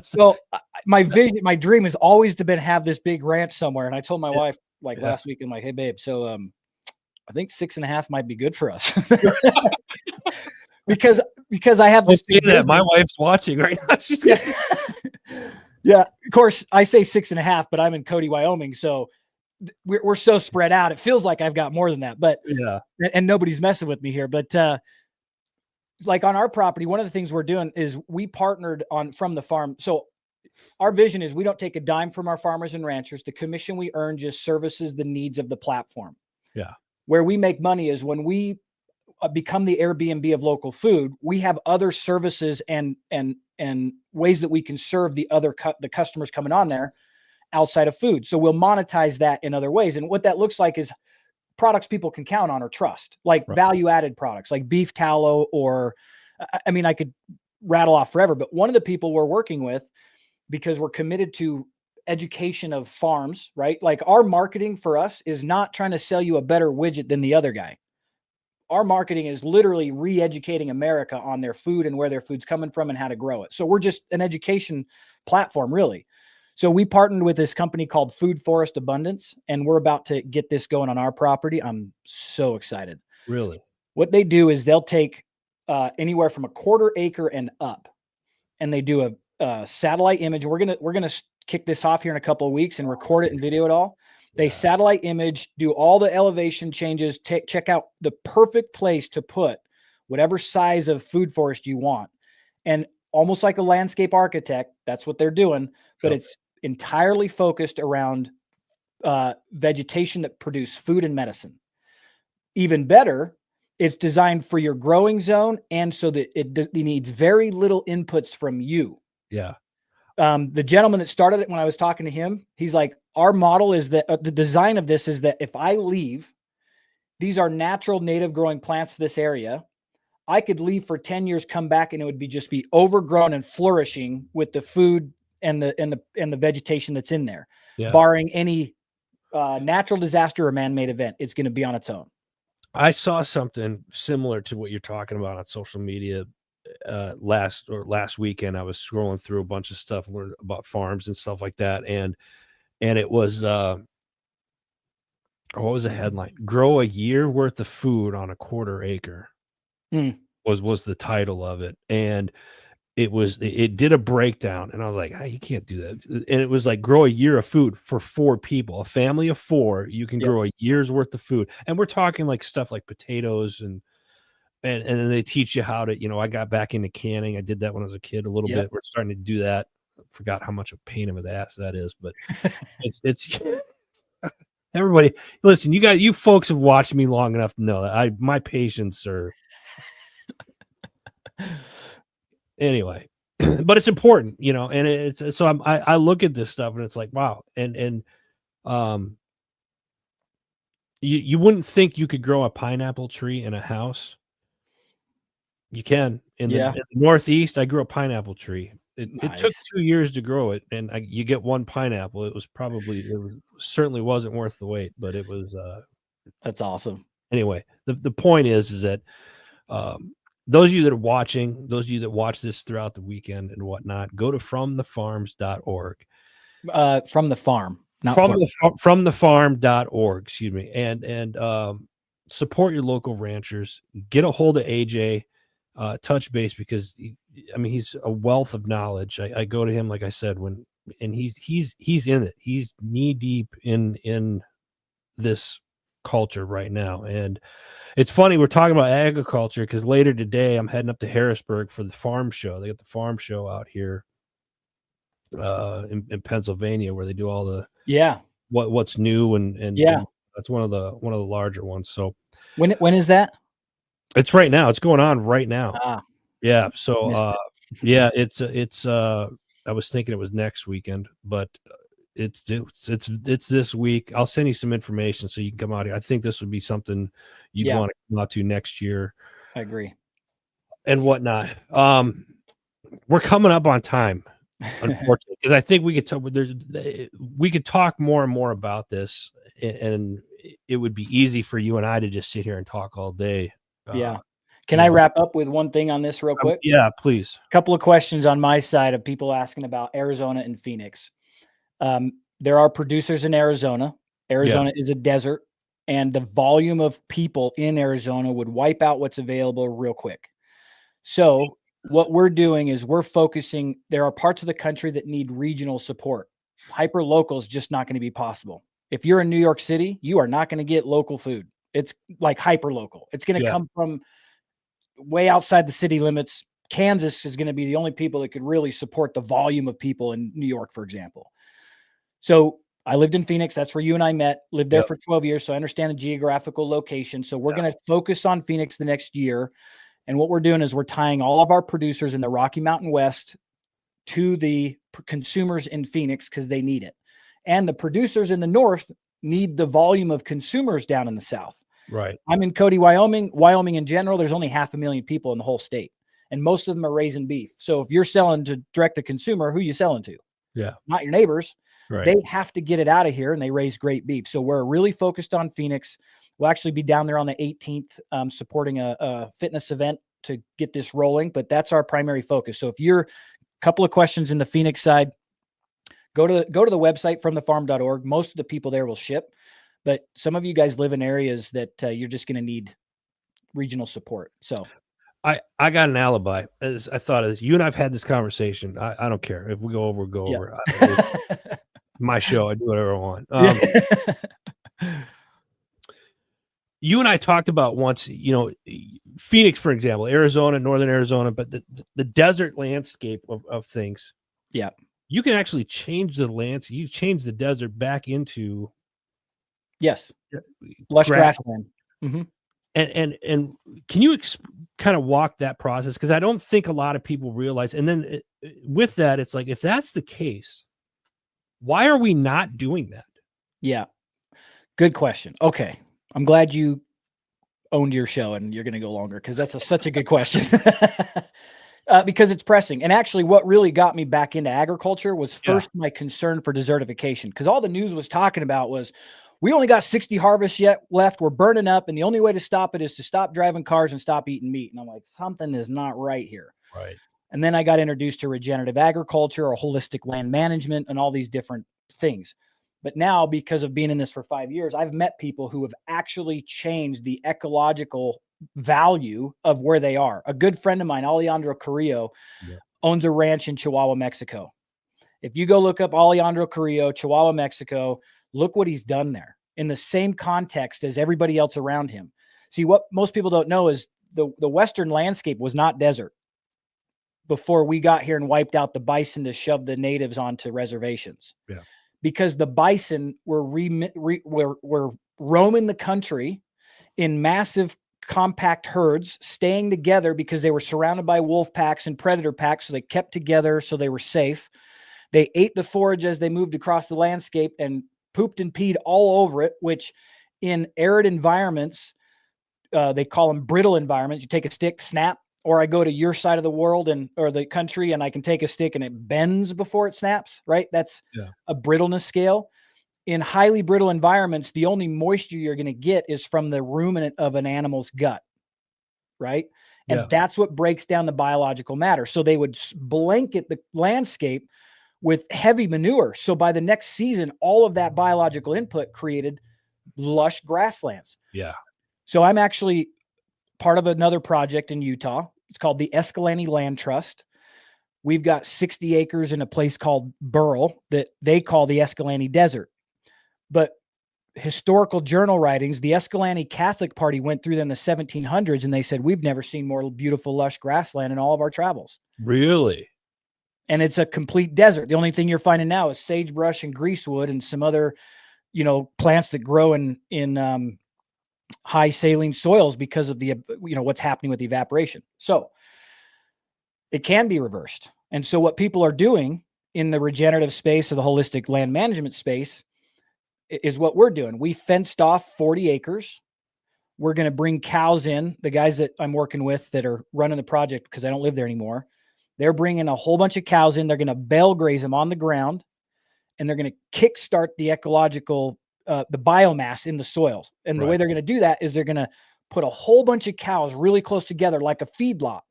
So my vision, my dream has always been to have this big ranch somewhere. And I told my wife last week, I'm like, hey babe, so I think 6.5 might be good for us. because I have this. That my wife's watching right now. She's yeah. Of course, I say 6.5, but I'm in Cody, Wyoming, so we're so spread out. It feels like I've got more than that, but and nobody's messing with me here. But like on our property, one of the things we're doing is we partnered on From the Farm. So our vision is we don't take a dime from our farmers and ranchers. The commission we earn just services the needs of the platform. Yeah. Where we make money is when we become the Airbnb of local food, we have other services and ways that we can serve the customers coming on there outside of food. So we'll monetize that in other ways. And what that looks like is products people can count on or trust, like value added products like beef tallow, or I mean, I could rattle off forever, but one of the people we're working with, because we're committed to education of farms, right? Like our marketing for us is not trying to sell you a better widget than the other guy. Our marketing is literally re-educating America on their food and where their food's coming from and how to grow it. So we're just an education platform, really. So we partnered with this company called Food Forest Abundance, and we're about to get this going on our property. I'm so excited. Really? What they do is they'll take anywhere from 1/4 acre and up, and they do a satellite image. We're gonna kick this off here in a couple of weeks and record it and video it all. They satellite image, do all the elevation changes, check out the perfect place to put whatever size of food forest you want. And almost like a landscape architect, that's what they're doing, but Yep. it's entirely focused around vegetation that produce food and medicine. Even better, it's designed for your growing zone, and so that it needs very little inputs from you. Yeah. The gentleman that started it, when I was talking to him, he's like, our model is that the design of this is that if I leave, these are natural native growing plants to this area. I could leave for 10 years, come back, and it would just be overgrown and flourishing with the food and the vegetation that's in there, barring any natural disaster or man-made event. It's going to be on its own. I saw something similar to what you're talking about on social media last weekend. I was scrolling through a bunch of stuff, learned about farms and stuff like that, and it was what was the headline? Grow a year worth of food on a quarter acre was the title of it, and it did a breakdown, and I was like, you can't do that. And it was like, grow a year of food for 4 people, a family of 4. You can grow a year's worth of food, and we're talking like stuff like potatoes and then they teach you how to, I got back into canning. I did that when I was a kid a little bit. We're starting to do that. I forgot how much of a pain in the ass that is, but it's everybody listen, you folks have watched me long enough to know that my patience are anyway. But it's important, and it's so I look at this stuff and it's like, wow. And you wouldn't think you could grow a pineapple tree in a house. You can. In the Northeast, I grew a pineapple tree. It took 2 years to grow it, and you get 1 pineapple. It certainly wasn't worth the wait, but it was. That's awesome. Anyway, the point is that those of you that are watching, those of you that watch this throughout the weekend and whatnot, go to fromthefarms.org. From the farm, not fromthefarm.org. Excuse me, and support your local ranchers. Get a hold of AJ. Touch base, because he's a wealth of knowledge. I go to him, like I said, and he's in it. He's knee deep in this culture right now. And it's funny, we're talking about agriculture because later today I'm heading up to Harrisburg for the farm show. They got the farm show out here in Pennsylvania, where they do all the what's new and that's one of the larger ones. So when is that? It's right now. It's going on right now. Yeah. So, it's I was thinking it was next weekend, but it's this week. I'll send you some information so you can come out here. I think this would be something you'd want to come out to next year. I agree. And whatnot. We're coming up on time, unfortunately, because I think we could talk more and more about this, and it would be easy for you and I to just sit here and talk all day. Can I wrap up with one thing on this real quick? Yeah, please. A couple of questions on my side of people asking about Arizona and Phoenix. There are producers in Arizona. Arizona is a desert, and the volume of people in Arizona would wipe out what's available real quick. So what we're doing is we're focusing. There are parts of the country that need regional support. Hyper local is just not going to be possible. If you're in New York City, you are not going to get local food. It's like hyper local. It's going to come from way outside the city limits. Kansas is going to be the only people that could really support the volume of people in New York, for example. So I lived in Phoenix. That's where you and I met, lived there for 12 years. So I understand the geographical location. So we're going to focus on Phoenix the next year. And what we're doing is we're tying all of our producers in the Rocky Mountain West to the consumers in Phoenix because they need it. And the producers in the North need the volume of consumers down in the South. Right. I'm in Cody, Wyoming. Wyoming in general, there's only 500,000 people in the whole state, and most of them are raising beef. So if you're selling to direct to consumer, who are you selling to? Yeah. Not your neighbors. Right. They have to get it out of here, and they raise great beef. So we're really focused on Phoenix. We'll actually be down there on the 18th supporting a fitness event to get this rolling, but that's our primary focus. So if you're a couple of questions in the Phoenix side, go to the website fromthefarm.org. Most of the people there will ship, but some of you guys live in areas that you're just going to need regional support. So I got an alibi. As I thought, as you and I've had this conversation. I don't care if we go over, over. My show. I do whatever I want. You and I talked about once, Phoenix, for example, Arizona, northern Arizona, but the desert landscape of things. Yeah. You can actually change the landscape. You change the desert back into Yes. Lush grassland. Mm-hmm. And can you kind of walk that process? Because I don't think a lot of people realize. And then with that, it's like, if that's the case, why are we not doing that? Yeah. Good question. Okay. I'm glad you owned your show and you're going to go longer because that's such a good question. Because it's pressing. And actually, what really got me back into agriculture was first my concern for desertification, because all the news was talking about was, we only got 60 harvests yet left. We're burning up. And the only way to stop it is to stop driving cars and stop eating meat. And I'm like, something is not right here. Right. And then I got introduced to regenerative agriculture or holistic land management and all these different things. But now, because of being in this for 5 years, I've met people who have actually changed the ecological value of where they are. A good friend of mine, Alejandro Carrillo, owns a ranch in Chihuahua, Mexico. If you go look up Alejandro Carrillo, Chihuahua, Mexico, look what he's done there in the same context as everybody else around him. See, what most people don't know is the Western landscape was not desert before we got here and wiped out the bison to shove the natives onto reservations. Yeah. Because the bison were roaming the country in massive compact herds, staying together because they were surrounded by wolf packs and predator packs. So they kept together, so they were safe. They ate the forage as they moved across the landscape and pooped and peed all over it, which in arid environments, they call them brittle environments. You take a stick, snap, or I go to your side of the world or the country and I can take a stick and it bends before it snaps, right? That's a brittleness scale. In highly brittle environments, the only moisture you're going to get is from the ruminant of an animal's gut, right? And that's what breaks down the biological matter. So they would blanket the landscape with heavy manure. So by the next season, all of that biological input created lush grasslands. Yeah. So I'm actually part of another project in Utah. It's called the Escalante Land Trust. We've got 60 acres in a place called Burrell that they call the Escalante Desert. But historical journal writings, the Escalante Catholic Party went through them in the 1700s, and they said, we've never seen more beautiful, lush grassland in all of our travels. Really? And it's a complete desert. The only thing you're finding now is sagebrush and greasewood and some other, plants that grow in high saline soils because of the, what's happening with the evaporation. So it can be reversed. And so what people are doing in the regenerative space or the holistic land management space is what we're doing. We fenced off 40 acres. We're going to bring cows in. The guys that I'm working with that are running the project, because I don't live there anymore, they're bringing a whole bunch of cows in. They're going to bale graze them on the ground, and they're going to kickstart the ecological, the biomass in the soil. And the way they're going to do that is they're going to put a whole bunch of cows really close together like a feedlot.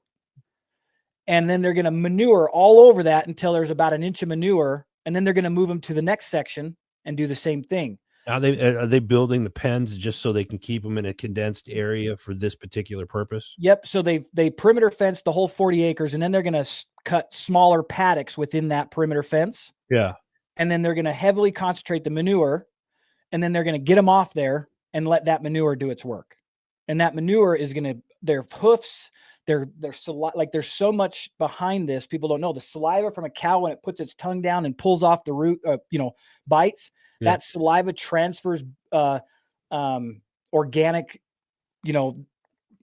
And then they're going to manure all over that until there's about an inch of manure. And then they're going to move them to the next section and do the same thing. Are they building the pens just so they can keep them in a condensed area for this particular purpose? Yep. So they perimeter fence the whole 40 acres, and then they're going to cut smaller paddocks within that perimeter fence. Yeah. And then they're going to heavily concentrate the manure, and then they're going to get them off there and let that manure do its work. And that manure is going to, their hoofs, their saliva, like there's so much behind this. People don't know the saliva from a cow, when it puts its tongue down and pulls off the root, bites, that saliva transfers organic,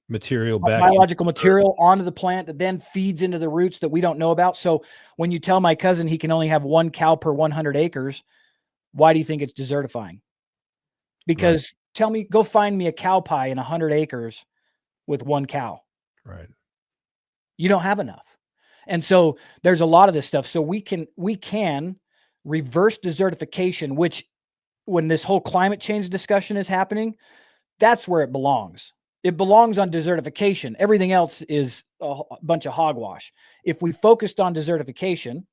material back, biological material onto the plant that then feeds into the roots that we don't know about. So when you tell my cousin he can only have one cow per 100 acres, why do you think it's desertifying? Because tell me, go find me a cow pie in 100 acres with one cow. Right. You don't have enough. And so there's a lot of this stuff. So we can reverse desertification, which when this whole climate change discussion is happening, that's where it belongs. It belongs on desertification. Everything else is a bunch of hogwash. If we focused on desertification,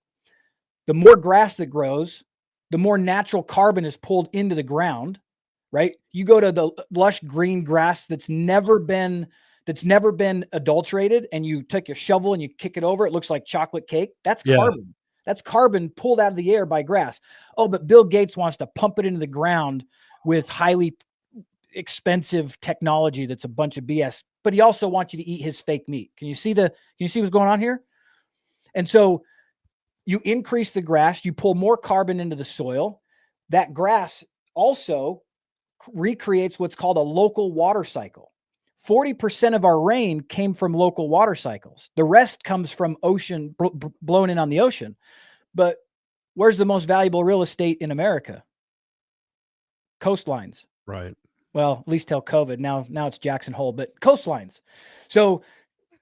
the more grass that grows, the more natural carbon is pulled into the ground, right? You go to the lush green grass that's never been adulterated, and you take your shovel and you kick it over, it looks like chocolate cake. That's carbon. That's carbon pulled out of the air by grass. Oh, but Bill Gates wants to pump it into the ground with highly expensive technology that's a bunch of BS. but he also wants you to eat his fake meat. Can you see what's going on here? And so you increase the grass, you pull more carbon into the soil. That grass also recreates what's called a local water cycle. 40% of our rain came from local water cycles. The rest comes from ocean, blown in on the ocean. But where's the most valuable real estate in America? Coastlines. Right. Well, at least till COVID. Now it's Jackson Hole, but coastlines. So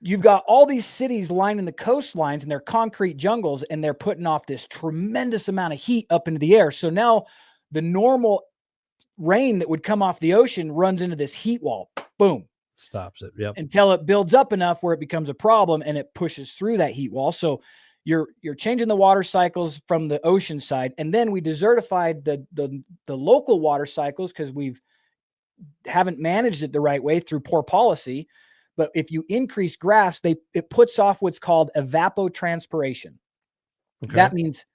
you've got all these cities lining the coastlines and they're concrete jungles, and they're putting off this tremendous amount of heat up into the air. So now the normal rain that would come off the ocean runs into this heat wall. Boom. Stops it. Yep. Until it builds up enough where it becomes a problem and it pushes through that heat wall. So you're changing the water cycles from the ocean side. And then we desertified the local water cycles because haven't managed it the right way through poor policy. But if you increase grass, it puts off what's called evapotranspiration. Okay. That means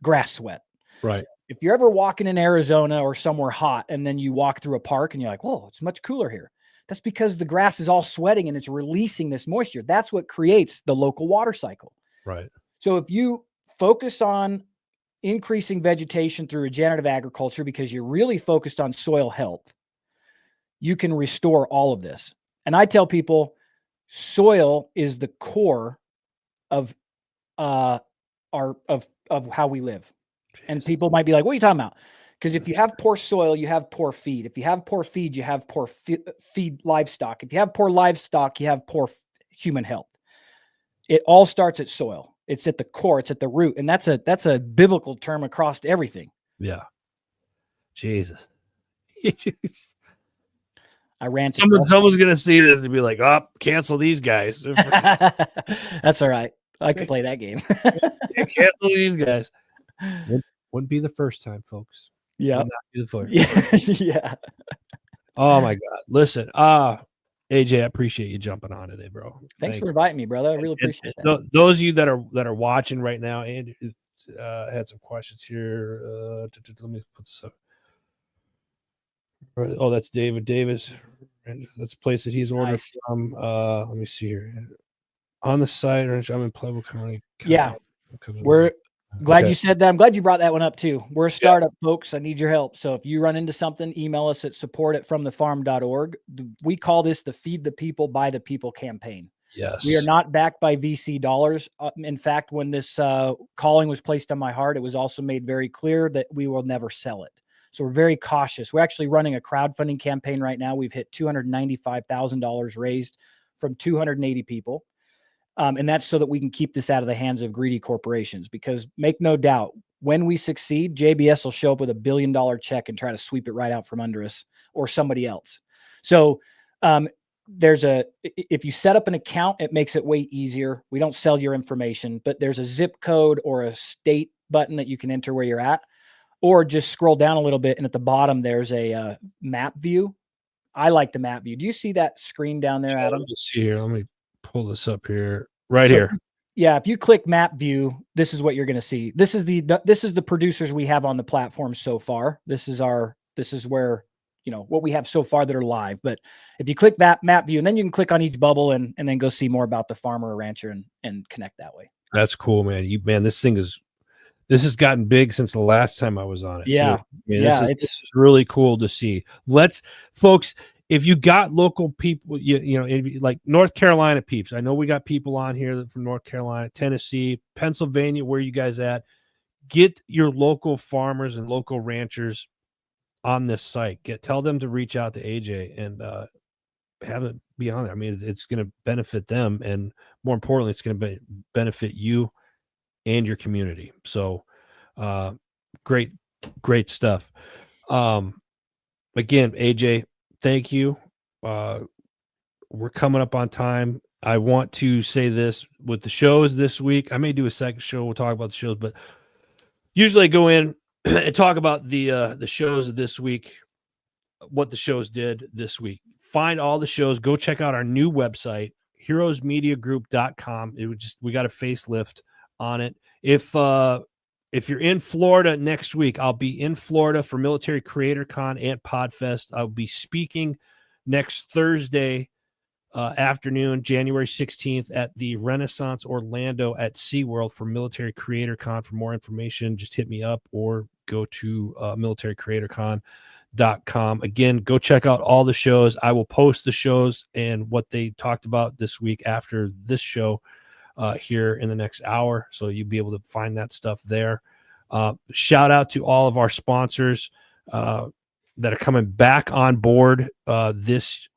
grass sweat. Right. If you're ever walking in Arizona or somewhere hot, and then you walk through a park and you're like, whoa, it's much cooler here. That's because the grass is all sweating and it's releasing this moisture. That's what creates the local water cycle. Right. So if you focus on increasing vegetation through regenerative agriculture, because you're really focused on soil health, you can restore all of this. And I tell people soil is the core of how we live. Jeez. And people might be like, what are you talking about? Because if you have poor soil, you have poor feed. If you have poor feed, you have poor feed livestock. If you have poor livestock, you have poor human health. It all starts at soil. It's at the core. It's at the root. And that's a biblical term across everything. Yeah. Jesus. I ran. Someone's going to see this and be like, oh, cancel these guys. That's all right. I can play that game. Cancel these guys. Wouldn't be the first time, folks. Yeah. Would not be the first. Yeah. Oh my God. Listen, AJ, I appreciate you jumping on today, bro. Thanks for inviting me, brother. I really appreciate that. Those of you that are watching right now, and had some questions here. Let me put this up. Oh, that's David Davis. That's a place that he's ordered from. Let me see here. On the site, I'm in Pueblo County. Yeah. We're glad you said that. I'm glad you brought that one up too. We're a startup, folks. I need your help. So if you run into something, email us at support@fromthefarm.org. We call this the Feed the People, Buy the People campaign. Yes. We are not backed by VC dollars. In fact, when this calling was placed on my heart, it was also made very clear that we will never sell it. So we're very cautious. We're actually running a crowdfunding campaign right now. We've hit $295,000 raised from 280 people. And that's so that we can keep this out of the hands of greedy corporations, because make no doubt, when we succeed, JBS will show up with $1 billion check and try to sweep it right out from under us or somebody else. So if you set up an account, it makes it way easier. We don't sell your information, but there's a zip code or a state button that you can enter where you're at, or just scroll down a little bit. And at the bottom, there's a map view. I like the map view. Do you see that screen down there, Adam? Let me see here. Let me pull this up here. Here. Yeah, if you click map view, this is what you're going to see. This is the producers we have on the platform so far. This is where, what we have so far that are live. But if you click that map view, and then you can click on each bubble and then go see more about the farmer or rancher and connect that way. That's cool, man. This has gotten big since the last time I was on it. Yeah. This is really cool to see. Folks, if you got local people, like North Carolina peeps, I know we got people on here from North Carolina, Tennessee, Pennsylvania, where you guys at? Get your local farmers and local ranchers on this site. Tell them to reach out to AJ and have it be on there. I mean, it's going to benefit them, and more importantly, it's going to benefit you and your community. So, great stuff. Again, AJ, thank you. We're coming up on time. I want to say this with the shows this week. I may do a second show. We'll talk about the shows, but usually I go in and talk about the shows of this week, what the shows did this week. Find all the shows. Go check out our new website, heroesmediagroup.com. We got a facelift on it. If you're in Florida next week, I'll be in Florida for Military Creator Con and Podfest. I'll be speaking next Thursday afternoon, January 16th at the Renaissance Orlando at SeaWorld for Military Creator Con. For more information, just hit me up or go to militarycreatorcon.com. Again, go check out all the shows. I will post the shows and what they talked about this week after this show here in the next hour. So you'll be able to find that stuff there. Shout out to all of our sponsors that are coming back on board this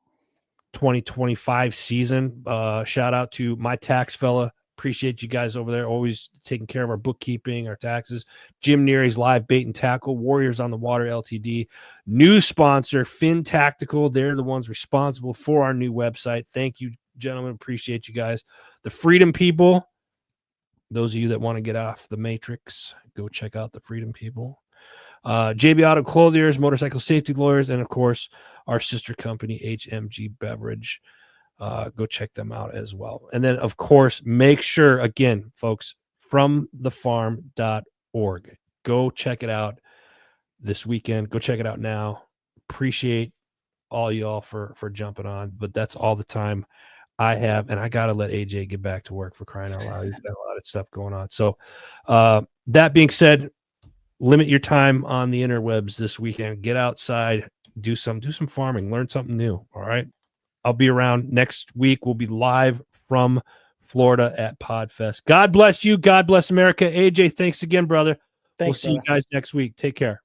2025 season. Shout out to my tax fella. Appreciate you guys over there, always taking care of our bookkeeping, our taxes. Jim Neary's Live Bait and Tackle, Warriors on the Water Ltd. New sponsor, Fin Tactical. They're the ones responsible for our new website. Thank you, gentlemen. Appreciate you guys. The Freedom People, those of you that want to get off the Matrix, go check out the Freedom People. JB Auto Clothiers, Motorcycle Safety Lawyers, and of course, our sister company, HMG Beverage. Go check them out as well. And then, of course, make sure, again, folks, fromthefarm.org. Go check it out this weekend. Go check it out now. Appreciate all y'all for jumping on, but that's all the time I have, and I got to let AJ get back to work, for crying out loud. He's got a lot of stuff going on. So that being said, limit your time on the interwebs this weekend. Get outside, do some farming, learn something new. All right. I'll be around next week. We'll be live from Florida at Podfest. God bless you. God bless America. AJ, thanks again, brother. We'll see you guys next week. Take care.